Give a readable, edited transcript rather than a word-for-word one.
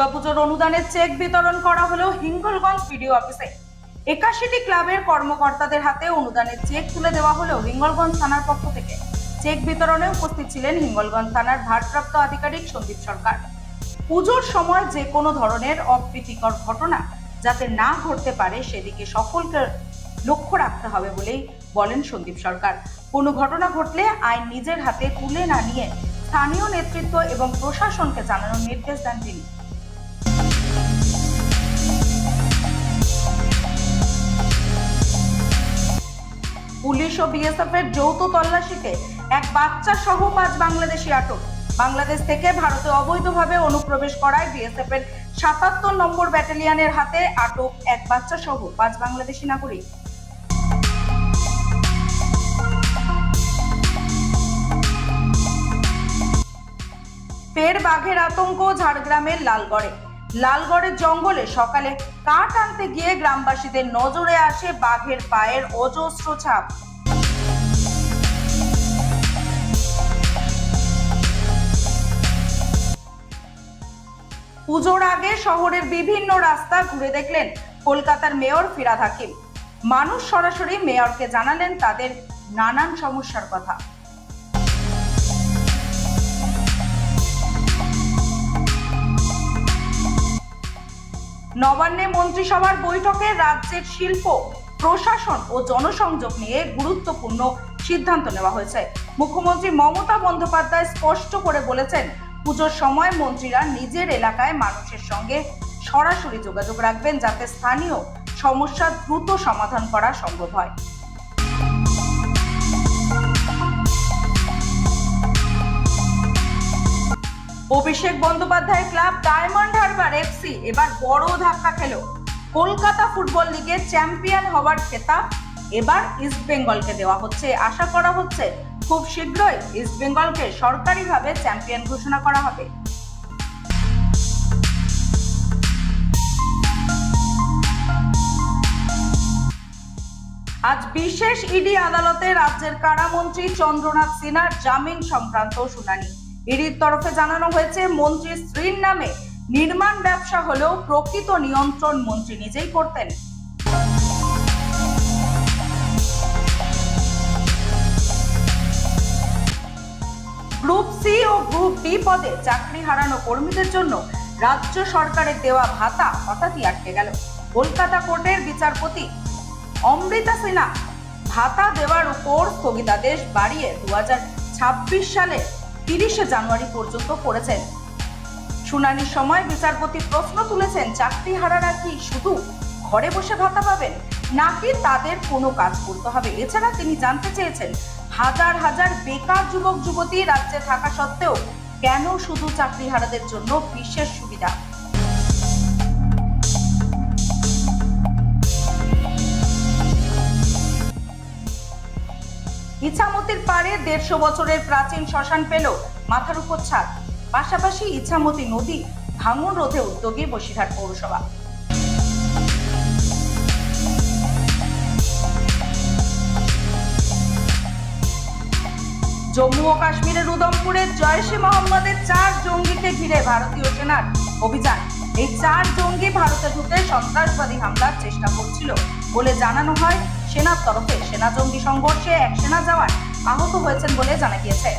দুর্গাপুজোর অনুদানের চেক বিতরণ করা হলো হিঙ্গলগঞ্জ বিডিও অফিসে। 81টি ক্লাবের কর্মকর্তাদের হাতে অনুদানের চেক তুলে দেওয়া হলো হিঙ্গলগঞ্জ থানার পক্ষ থেকে। চেক বিতরণে উপস্থিত ছিলেন হিঙ্গলগঞ্জ থানার ভারপ্রাপ্ত আধিকারিক সন্দীপ সরকার। পুজোর সময় যে কোনো ধরনের অপ্রীতিকর ঘটনা যাতে না ঘটতে পারে সেদিকে সকলকে লক্ষ্য রাখতে হবে বলেই বলেন সন্দীপ সরকার। কোনো ঘটনা ঘটলে আইন নিজের হাতে তুলে না নিয়ে স্থানীয় নেতৃত্ব এবং প্রশাসনকে জানানোর নির্দেশ দেন তিনি। পুলিশ ও বিএসএফ এর যৌথ তল্লাশিতে এক বাচ্চা সহ 5 বাংলাদেশি আটক। বাংলাদেশ থেকে ভারতে অবৈধভাবে অনুপ্রবেশ করায় বিএসএফ এর 77 নম্বর ব্যাটালিয়নের হাতে আটক এক বাচ্চা সহ 5 বাংলাদেশি নাগরিক। ফের বাঘের আতঙ্ক ঝাড়গ্রামের লালগড়ের জঙ্গলে সকালে কাঠ আনতে গিয়ে গ্রামবাসীদের নজরে আসে বাঘের পায়ের অজস্র ছাপ। পুজোর আগে শহরের বিভিন্ন রাস্তা ঘুরে দেখলেন কলকাতার মেয়র ফিরহাদ হাকিম। মানুষ সরাসরি মেয়রকে জানালেন তাদের নানান সমস্যার কথা। নবান্নে মন্ত্রিসভার বৈঠকে রাজ্যের শিল্প, প্রশাসন ও জনসংযোগ নিয়ে গুরুত্বপূর্ণ সিদ্ধান্ত নেওয়া হয়েছে। মুখ্যমন্ত্রী মমতা বন্দ্যোপাধ্যায় স্পষ্ট করে বলেছেন, পুজোর সময় মন্ত্রীরা নিজের এলাকায় মানুষের সঙ্গে সরাসরি যোগাযোগ রাখবেন যাতে স্থানীয় সমস্যা দ্রুত সমাধান করা সম্ভব হয়। অভিষেক বন্দ্যোপাধ্যায় ক্লাব ডায়মন্ড হারবার এফসি এবার বড় ধাক্কা খেল। কলকাতা ফুটবল লিগের চ্যাম্পিয়ন হওয়ার খেতাব এবার ইস্ট বেঙ্গলকে দেওয়া হচ্ছে। আশা করা হচ্ছে খুব শীঘ্রই ইস্ট বেঙ্গলকে সরকারিভাবে চ্যাম্পিয়ন ঘোষণা করা হবে। আজ বিশেষ ইডি আদালতে রাজ্যের কারামন্ত্রী চন্দ্রনাথ সিনহার জামিন সংক্রান্ত শুনানি। ইডির তরফে জানানো হয়েছে, মন্ত্রীর স্ত্রীর নামে নির্মাণ ব্যবসা হলেও প্রকৃত নিয়ন্ত্রণ মন্ত্রী নিজেই করতেন। গ্রুপ সি ও গ্রুপ ডি পদে চাকরি হারানো কর্মীদের জন্য রাজ্য সরকারের দেওয়া ভাতা হঠাৎই আটকে গেল। কলকাতা কোর্টের বিচারপতি অমৃতা সিনহা ভাতা দেওয়ার উপর স্থগিতাদেশ বাড়িয়ে 2026 সালের 30 জানুয়ারি পর্যন্ত করেছেন। শুনানির সময় বিচারপতি প্রশ্ন তুলেছেন, চাকরি হারারা কি শুধু ঘরে বসে ভাতা পাবেন নাকি তাদের কোনো কাজ করতে হবে? এছাড়া তিনি জানতে চেয়েছেন, হাজার হাজার বেকার যুবক যুবতী রাজ্যে থাকা সত্ত্বেও কেন শুধু চাকরিহারাদের জন্য বিশেষ সুবিধা? ইছামতির পাড়ে 150 বছরের প্রাচীন শ্মশান পেল মাথার উপর ছাদ। পাশাপাশি ইছামতি নদী ভাঙন রোধে উদ্যোগী বসিরহাট পৌরসভা। জম্মু ও কাশ্মীরের উধমপুরের জয়শে মোহাম্মদের 4 জঙ্গিকে ঘিরে ভারতীয় সেনার অভিযান। এই 4 জঙ্গি ভারতে ঢুকে সন্ত্রাসবাদী হামলার চেষ্টা করছিল বলে জানানো হয়। সেনার তরফে সেনা জঙ্গি সংঘর্ষে এক সেনা জওয়ান আহত হয়েছেন বলে জানা গিয়েছে।